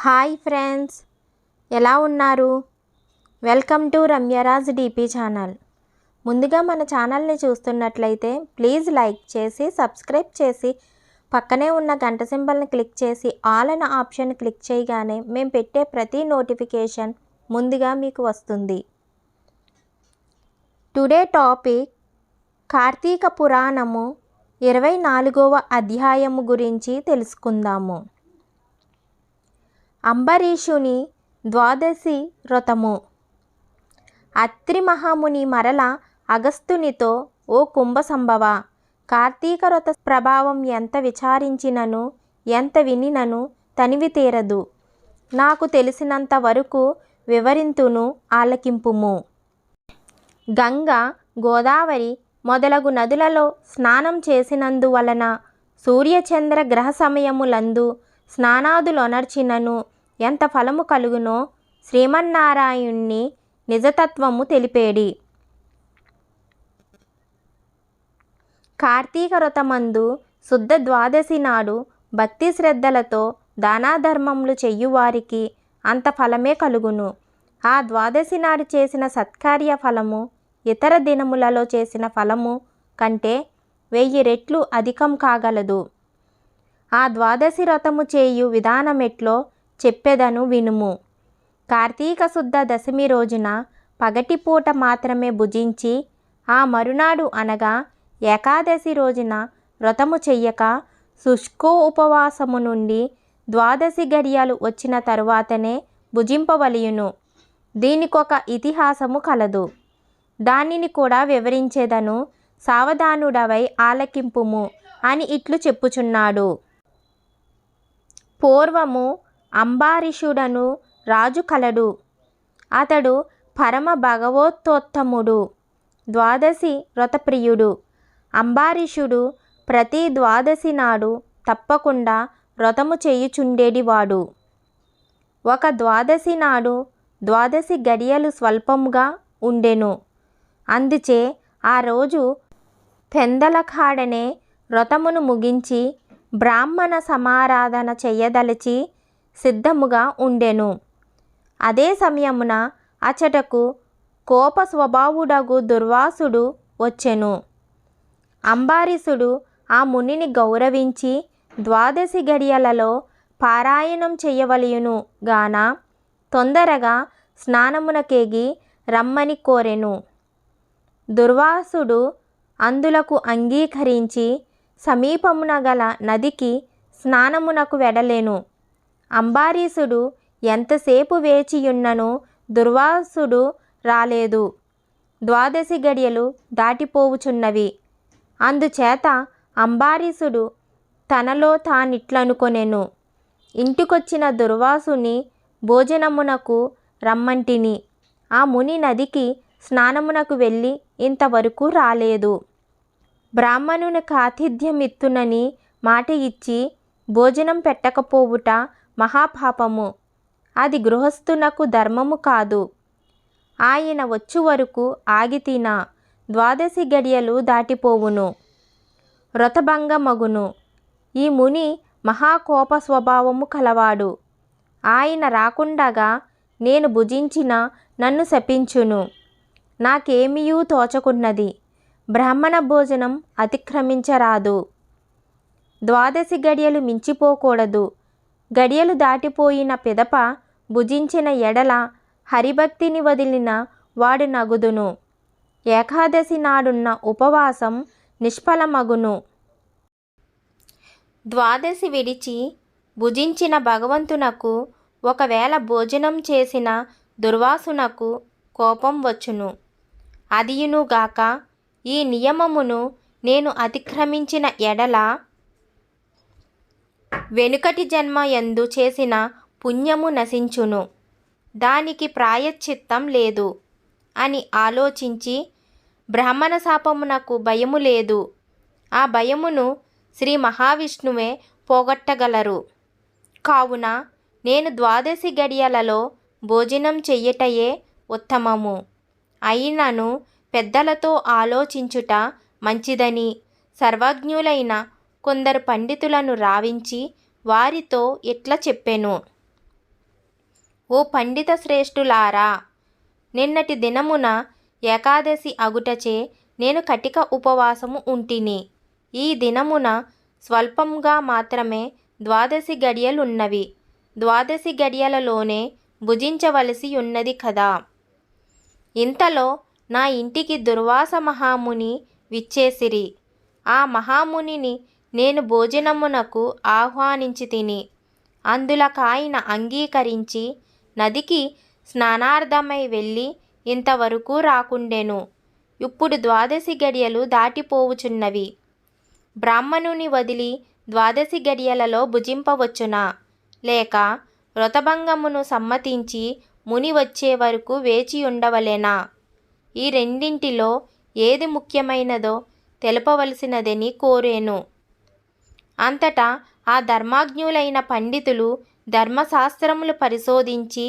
Hi friends, ఎలా ఉన్నారు? Welcome to Ramyaraj DP channel. ముందుగా మన ఛానల్ని చూస్తున్నట్లయితే ప్లీజ్ లైక్ చేసి సబ్స్క్రైబ్ చేసి పక్కనే ఉన్న గంట సింబల్ని క్లిక్ చేసి ఆల్ అనే ఆప్షన్ క్లిక్ చేయగానే మేము పెట్టే ప్రతి నోటిఫికేషన్ ముందుగా మీకు వస్తుంది. టుడే టాపిక్ కార్తీక పురాణము 24వ అధ్యాయము గురించి తెలుసుకుందాము. అంబరీషుని ద్వాదశి వ్రతము. అత్రి మహాముని మరల అగస్త్యునితో, ఓ కుంభసంభవ, కార్తీక వ్రత ప్రభావం ఎంత విచారించినను ఎంత వినినను తనివి తీరదు. నాకు తెలిసినంత వరకు వివరింతును, ఆలకింపుము. గంగ, గోదావరి మొదలగు నదులలో స్నానం చేసినందువలన సూర్యచంద్ర గ్రహ సమయములందు స్నానాదులొనర్చినను ఎంత ఫలము కలుగునో శ్రీమన్నారాయణుని నిజతత్వము తెలిపేడి. కార్తీక వ్రతమందు శుద్ధ ద్వాదశి నాడు భక్తి శ్రద్ధలతో దానాధర్మములు చెయ్యువారికి అంత ఫలమే కలుగును. ఆ ద్వాదశి నాడు చేసిన సత్కార్య ఫలము ఇతర దినములలో చేసిన ఫలము కంటే 1000 రెట్లు అధికం కాగలదు. ఆ ద్వాదశి వ్రతము చేయు విధానమెట్లో చెప్పెదను వినుము. కార్తీక శుద్ధ దశమి రోజున పగటిపూట మాత్రమే భుజించి ఆ మరునాడు అనగా ఏకాదశి రోజున వ్రతము చెయ్యక శుష్కో ఉపవాసము నుండి ద్వాదశి గడియలు వచ్చిన తరువాతనే భుజింపవలయును. దీనికొక ఇతిహాసము కలదు. దానిని కూడా వివరించేదను, సావధానుడవై ఆలకింపుము అని ఇట్లు చెప్పుచున్నాడు. పూర్వము అంబరీషుడను రాజు కలడు. అతడు పరమ భగవతోత్తముడు, ద్వాదశి వ్రతప్రియుడు. అంబరీషుడు ప్రతి ద్వాదశి నాడు తప్పకుండా వ్రతము చేయుచుండేడివాడు. ఒక ద్వాదశి నాడు ద్వాదశి గడియలు స్వల్పముగా ఉండెను. అందుచే ఆ రోజు పెందలకాడనే వ్రతమును ముగించి బ్రాహ్మణ సమారాధన చెయ్యదలచి సిద్ధముగా ఉండెను. అదే సమయమున అచటకు కోప స్వభావుడగు దుర్వాసుడు వచ్చెను. అంబరీషుడు ఆ మునిని గౌరవించి ద్వాదశి గడియలలో పారాయణం చెయ్యవలయును గాన తొందరగా స్నానమునకేగి రమ్మని కోరెను. దుర్వాసుడు అందులకు అంగీకరించి సమీపమున గల నదికి స్నానమునకు వెడలెను. అంబరీషుడు ఎంతసేపు వేచియున్నను దుర్వాసుడు రాలేదు. ద్వాదశి గడియలు దాటిపోవుచున్నవి. అందుచేత అంబరీషుడు తనలో తానిట్లనుకొనెను, ఇంటికొచ్చిన దుర్వాసుని భోజనమునకు రమ్మంటిని. ఆ ముని నదికి స్నానమునకు వెళ్ళి ఇంతవరకు రాలేదు. బ్రాహ్మణునికి ఆతిథ్యమిత్తునని మాట ఇచ్చి భోజనం పెట్టకపోవుట మహాపాపము. అది గృహస్థునకు ధర్మము కాదు. ఆయన వచ్చు వరకు ఆగితినా ద్వాదశి గడియలు దాటిపోవును, వ్రతభంగమగును. ఈ ముని మహాకోప స్వభావము కలవాడు. ఆయన రాకుండగా నేను భుజించిన నన్ను శపించును. నాకేమియూ తోచకున్నది. బ్రాహ్మణ భోజనం అతిక్రమించరాదు. ద్వాదశి గడియలు మించిపోకూడదు. గడియలు దాటిపోయిన పిదప భుజించిన ఎడల హరిభక్తిని వదిలిన వాడు నగుదును. ఏకాదశి నాడున్న ఉపవాసం నిష్ఫలమగును. ద్వాదశి విడిచి భుజించిన భగవంతునకు ఒకవేళ భోజనం చేసిన దుర్వాసునకు కోపం వచ్చును. అదియునుగాక ఈ నియమమును నేను అతిక్రమించిన ఎడల వెనుకటి జన్మ యందు చేసిన పుణ్యము నశించును. దానికి ప్రాయశ్చిత్తం లేదు అని ఆలోచించి బ్రాహ్మణ శాపమునకు భయము లేదు. ఆ భయమును శ్రీ మహావిష్ణువే పోగొట్టగలరు. కావున నేను ద్వాదశి గడియలలో భోజనం చెయ్యటయే ఉత్తమము. అయినను పెద్దలతో ఆలోచించుట మంచిదని సర్వజ్ఞులైన కొందరు పండితులను రావించి వారితో ఇట్లా చెప్పెను. ఓ పండిత శ్రేష్ఠులారా, నిన్నటి దినమున ఏకాదశి అగుటచే నేను కటిక ఉపవాసము ఉంటిని. ఈ దినమున స్వల్పంగా మాత్రమే ద్వాదశి గడియలున్నవి. ద్వాదశి గడియలలోనే భుజించవలసి ఉన్నది కదా. ఇంతలో నా ఇంటికి దుర్వాస మహాముని విచ్చేసిరి. ఆ మహామునిని నేను భోజనమునకు ఆహ్వానించి తిని, అందులకాయన అంగీకరించి నదికి స్నానార్థమై వెళ్ళి ఇంతవరకు రాకుండెను. ఇప్పుడు ద్వాదశి గడియలు దాటిపోవుచున్నవి. బ్రాహ్మణుని వదిలి ద్వాదశి గడియలలో భుజింపవచ్చునా, లేక వ్రతభంగమును సమ్మతించి ముని వచ్చే వరకు వేచి ఉండవలెనా? ఈ రెండింటిలో ఏది ముఖ్యమైనదో తెలపవలసినదని కోరేను. అంతటా ఆ ధర్మాజ్ఞులైన పండితులు ధర్మశాస్త్రములు పరిశోధించి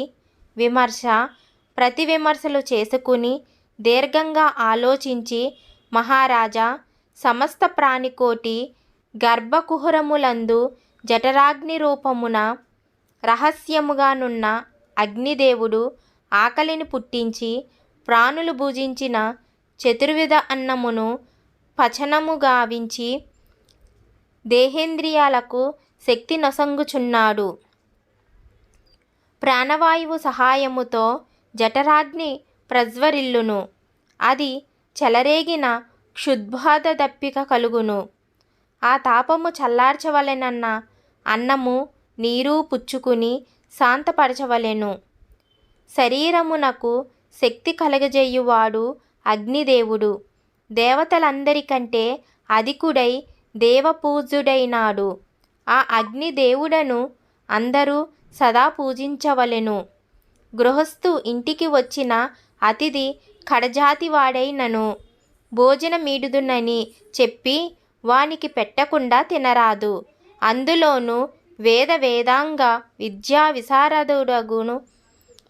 విమర్శ ప్రతివిమర్శలు చేసుకుని దీర్ఘంగా ఆలోచించి, మహారాజా, సమస్త ప్రాణికోటి గర్భకుహరములందు జఠరాగ్ని రూపమున రహస్యముగానున్న అగ్నిదేవుడు ఆకలిని పుట్టించి ప్రాణులు భుజించిన చతుర్విధ అన్నమును పచనము గావించి దేహేంద్రియాలకు శక్తి నొసంగుచున్నాడు. ప్రాణవాయువు సహాయముతో జఠరాగ్ని ప్రజ్వరిల్లును. అది చెలరేగిన క్షుద్బాధ దప్పిక కలుగును. ఆ తాపము చల్లార్చవలెనన్న అన్నము నీరు పుచ్చుకుని శాంతపరచవలెను. శరీరమునకు శక్తి కలగజేయువాడు అగ్నిదేవుడు. దేవతలందరికంటే అధికుడై దేవపూజ్యుడైనాడు. ఆ అగ్నిదేవుడను అందరూ సదా పూజించవలెను. గృహస్థు ఇంటికి వచ్చిన అతిథి కడజాతివాడైనను భోజనమీడుదునని చెప్పి వానికి పెట్టకుండా తినరాదు. అందులోనూ వేదాంగ విద్యా విశారదుడగును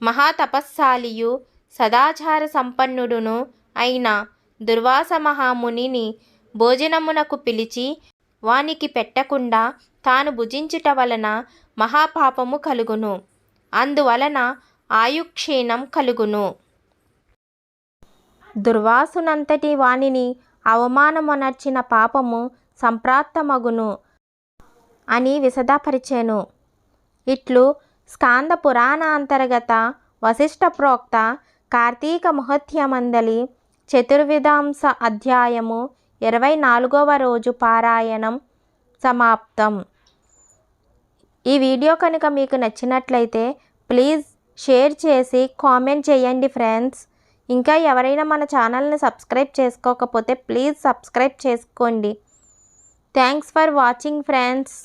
మహాతపస్శాలియు సదాచార సంపన్నుడును అయిన దుర్వాస మహామునిని భోజనమునకు పిలిచి వానికి పెట్టకుండా తాను భుజించుట వలన మహాపాపము కలుగును. అందువలన ఆయుక్షీణం కలుగును. దుర్వాసునంతటి వానిని అవమానమొనర్చిన పాపము సంప్రాప్తమగును అని విశదపరిచెను. ఇట్లు స్కాంద పురాణాంతర్గత వశిష్ఠ ప్రోక్త కార్తీక మహత్యమందలి చతుర్విధాంశ అధ్యాయము 24వ రోజు పారాయణం సమాప్తం. ఈ వీడియో కనుక మీకు నచ్చినట్లయితే ప్లీజ్ షేర్ చేసి కామెంట్ చేయండి ఫ్రెండ్స్. ఇంకా ఎవరైనా మన ఛానల్ని సబ్స్క్రైబ్ చేసుకోకపోతే ప్లీజ్ సబ్స్క్రైబ్ చేసుకోండి. Thanks for watching friends.